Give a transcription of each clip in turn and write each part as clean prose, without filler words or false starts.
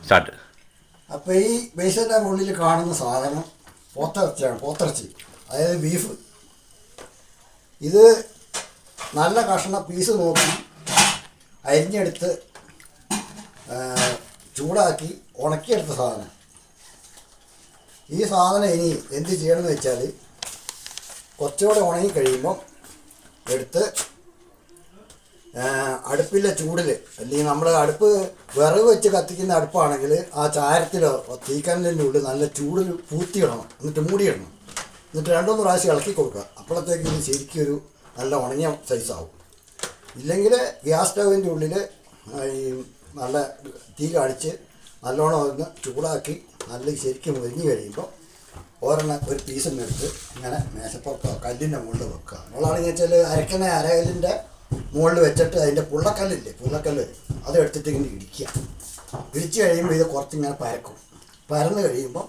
Start. അപ്പോൾ ഈ ബേസിൻ്റെ ഉള്ളിൽ കാണുന്ന സാധനം പോത്തിറച്ചി, അതായത് ബീഫ്. ഇത് നല്ല കഷ്ണ പീസ് നോക്കി അരിഞ്ഞെടുത്ത് ചൂടാക്കി ഉണക്കിയെടുത്ത സാധനം. ഈ സാധനം ഇനി എന്ത് ചെയ്യണമെന്ന് വെച്ചാൽ കുറച്ചുകൂടെ ഉണങ്ങി കഴിയുമ്പം എടുത്ത് അടുപ്പിലെ ചൂടിൽ, അല്ലെങ്കിൽ നമ്മൾ അടുപ്പ് വിറക് വെച്ച് കത്തിക്കുന്ന അടുപ്പാണെങ്കിൽ ആ ചാരത്തിലോ തീക്കനലിൻ്റെ ഉള്ളിൽ നല്ല ചൂടിൽ പൂത്തിയിടണം, എന്നിട്ട് മൂടിയിടണം, എന്നിട്ട് 2-3 പ്രാവശ്യം ഇളക്കി കൊടുക്കുക. അപ്പോഴത്തേക്ക് ഇത് ശരിക്കും ഒരു നല്ല ഉണങ്ങിയ സൈസാവും. ഇല്ലെങ്കിൽ ഗ്യാസ് സ്റ്റൗവിൻ്റെ ഉള്ളിൽ ഈ നല്ല തീ കാണിച്ച് നല്ലോണം ഒന്ന് ചൂടാക്കി നല്ല ശരിക്കും മുരിഞ്ഞ് കഴിയുമ്പോൾ ഒരു പീസും എടുത്ത് ഇങ്ങനെ മേശപ്പുറത്തോ കല്ലിൻ്റെ മുകളിൽ വെക്കുക. നമ്മളാണെങ്കിൽ വെച്ചാൽ അരക്കുന്ന അരകല്ലിൻ്റെ മുകളിൽ വെച്ചിട്ട് അതിൻ്റെ പുള്ളക്കല്ല് അത് എടുത്തിട്ട് ഇങ്ങനെ ഇടിച്ച് കഴിയുമ്പോൾ ഇത് കുറച്ചിങ്ങനെ പരന്ന് കഴിയുമ്പോൾ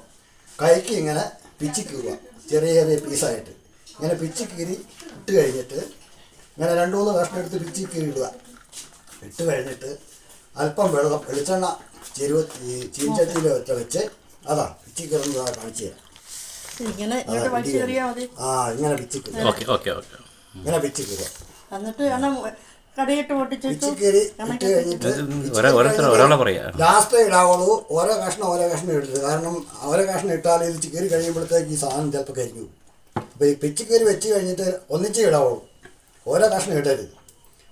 കൈക്ക് ഇങ്ങനെ പിച്ചി കീറുക, ചെറിയ ചെറിയ പീസായിട്ട് ഇങ്ങനെ പിച്ചി കീറി ഇട്ട് കഴിഞ്ഞിട്ട് ഇങ്ങനെ 2-3 കഷ്ണം എടുത്ത് പിച്ചി കീറിടുക. ഇട്ട് കഴിഞ്ഞിട്ട് അല്പം വെളിച്ചെണ്ണ ചീൻചട്ടിയിൽ വെച്ച് അതാ പിച്ചി കീറുന്നതാണ് കാണിച്ചു തരാം. ഇങ്ങനെ പിച്ചി കീറുക, ഇങ്ങനെ പിച്ചി കീറുക. ലാസ്റ്റ് ഇടാവുള്ളൂ. ഓരോ കഷ്ണം ഇടരുത്. കാരണം ഓരോ കഷ്ണം ഇട്ടാൽ ഇത് ചിക്കരി കഴിയുമ്പോഴത്തേക്ക് ഈ സാധനം ചിലപ്പോൾ കരിഞ്ഞു. അപ്പോൾ ഈ പിച്ചിക്കരി വെച്ച് കഴിഞ്ഞിട്ട് ഒന്നിച്ച് ഇടാവുള്ളൂ, ഓരോ കഷ്ണം ഇടരുത്.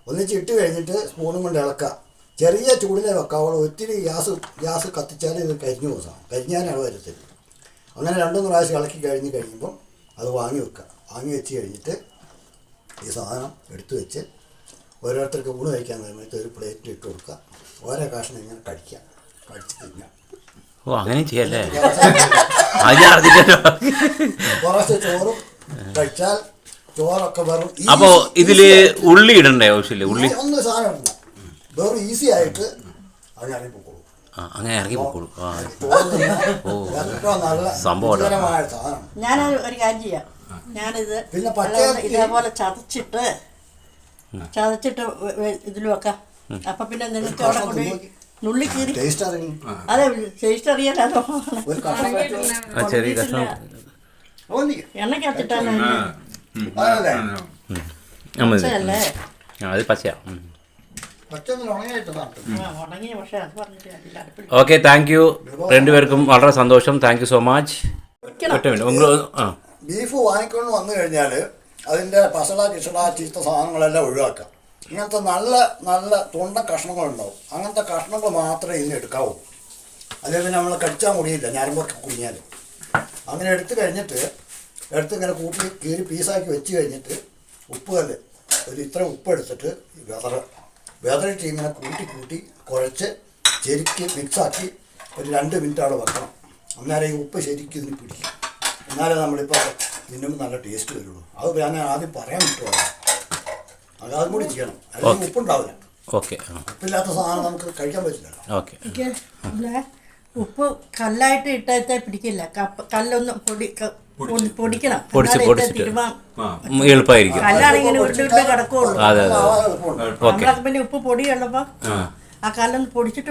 ഒന്നിച്ച് ഇട്ട് കഴിഞ്ഞിട്ട് സ്പൂണും കൊണ്ട് ഇളക്കുക. ചെറിയ ചൂടിലേ വെക്കാവുള്ളൂ. ഒത്തിരി ഗ്യാസ് കത്തിച്ചാൽ ഇത് കരിഞ്ഞു പോകും, സാധനം കരിഞ്ഞാലാണ് വരത്തില്ല. അങ്ങനെ 2-3 പ്രാവശ്യം ഇളക്കി കഴിയുമ്പം അത് വാങ്ങി വെക്കുക. വാങ്ങി വെച്ച് കഴിഞ്ഞിട്ട് ഈ സാധനം എടുത്തു വെച്ച് ഓരോരുത്തർക്ക് ഊണ് കഴിക്കാൻ സമയത്ത് ഒരു പ്ലേറ്റിൽ ഇട്ട് കൊടുക്കുക. ഓരോ കഷ്ണം ഇങ്ങനെ കടിച്ച് തിന്നാം. അങ്ങനെ ചെയ്യല്ലേ? കുറച്ച് ചോറും കഴിച്ചാൽ ചോറൊക്കെ വെറും. അപ്പോൾ ഇതില് ഉള്ളി ഇടണ്ടേ? ആവശ്യമില്ല, ഉള്ളി ഒന്നും സാധനം ഇടണ്ട. വെറും ഈസി ആയിട്ട് അങ്ങനെ ഇറങ്ങി പൊക്കോളൂ. അങ്ങനെ ഇറങ്ങി പൊക്കോളൂ. നല്ല സംഭവമായ സാധനം. ഞാൻ ഒരു കാര്യം ചെയ്യാം. ഞാനിത് പിന്നെ ഇതേപോലെ ചതച്ചിട്ട് ഇതിൽ വെക്കാം. അപ്പൊ പിന്നെ നിങ്ങൾക്ക് അവിടെ കൊണ്ട് നുള്ളി കീറി അതെ ടേസ്റ്റ് അറിയാലോ. എണ്ണക്കകത്തിട്ടല്ലേ ഓക്കെ, താങ്ക് യു രണ്ടുപേർക്കും. വളരെ സന്തോഷം. Thank you so much. Beef വാങ്ങിക്കൊണ്ട് വന്നു കഴിഞ്ഞാൽ അതിൻ്റെ പസള കിസള ചീത്ത സാധനങ്ങളെല്ലാം ഒഴിവാക്കാം. ഇങ്ങനത്തെ നല്ല തൊണ്ട കഷ്ണങ്ങളുണ്ടാവും. അങ്ങനത്തെ കഷ്ണങ്ങൾ മാത്രമേ ഇതിന് എടുക്കാവൂ. അല്ലെങ്കിൽ പിന്നെ നമ്മൾ കടിച്ചാൽ മുടിയില്ല, ഞരമ്പൊക്കെ കുടിഞ്ഞാൽ. അങ്ങനെ എടുത്തു കഴിഞ്ഞിട്ട് ഇങ്ങനെ കൂട്ടി കീറി പീസാക്കി വെച്ച് കഴിഞ്ഞിട്ട് ഉപ്പുകല്ല് ഇത്ര ഉപ്പ് എടുത്തിട്ട് വെതറിട്ട് ഇങ്ങനെ കൂട്ടി കുഴച്ച് ശരിക്ക് മിക്സാക്കി ഒരു 2 മിനിറ്റ് അവിടെ വെക്കണം. അന്നേരം ഈ ഉപ്പ് ശരിക്കും ഇതിന് പിടിക്കും. എന്നാലേ നമ്മളിപ്പോൾ തിന്നുമ്പോൾ നല്ല ടേസ്റ്റ് വരുള്ളൂ. അത് ഞാൻ ആദ്യം പറയാൻ പറ്റുമോ, അതും കൂടി ചെയ്യണം. അല്ലെങ്കിൽ ഉപ്പുണ്ടാവില്ല. ഉപ്പില്ലാത്ത സാധനം നമുക്ക് കഴിക്കാൻ പറ്റില്ല. ഉപ്പ് കല്ലായിട്ട് ഇട്ടാൽ പിടിക്കില്ല. കല്ലൊന്ന് പൊടിക്കണം, എളുപ്പമായിരിക്കും. കല്ലാണെങ്കിൽ ഉരുണ്ട് കിടക്കുള്ളൂ. നമ്മളൊക്കെ പിന്നെ ഉപ്പ് പൊടിയുള്ളപ്പോൾ ആ കല്ലൊന്ന് പൊടിച്ചിട്ട്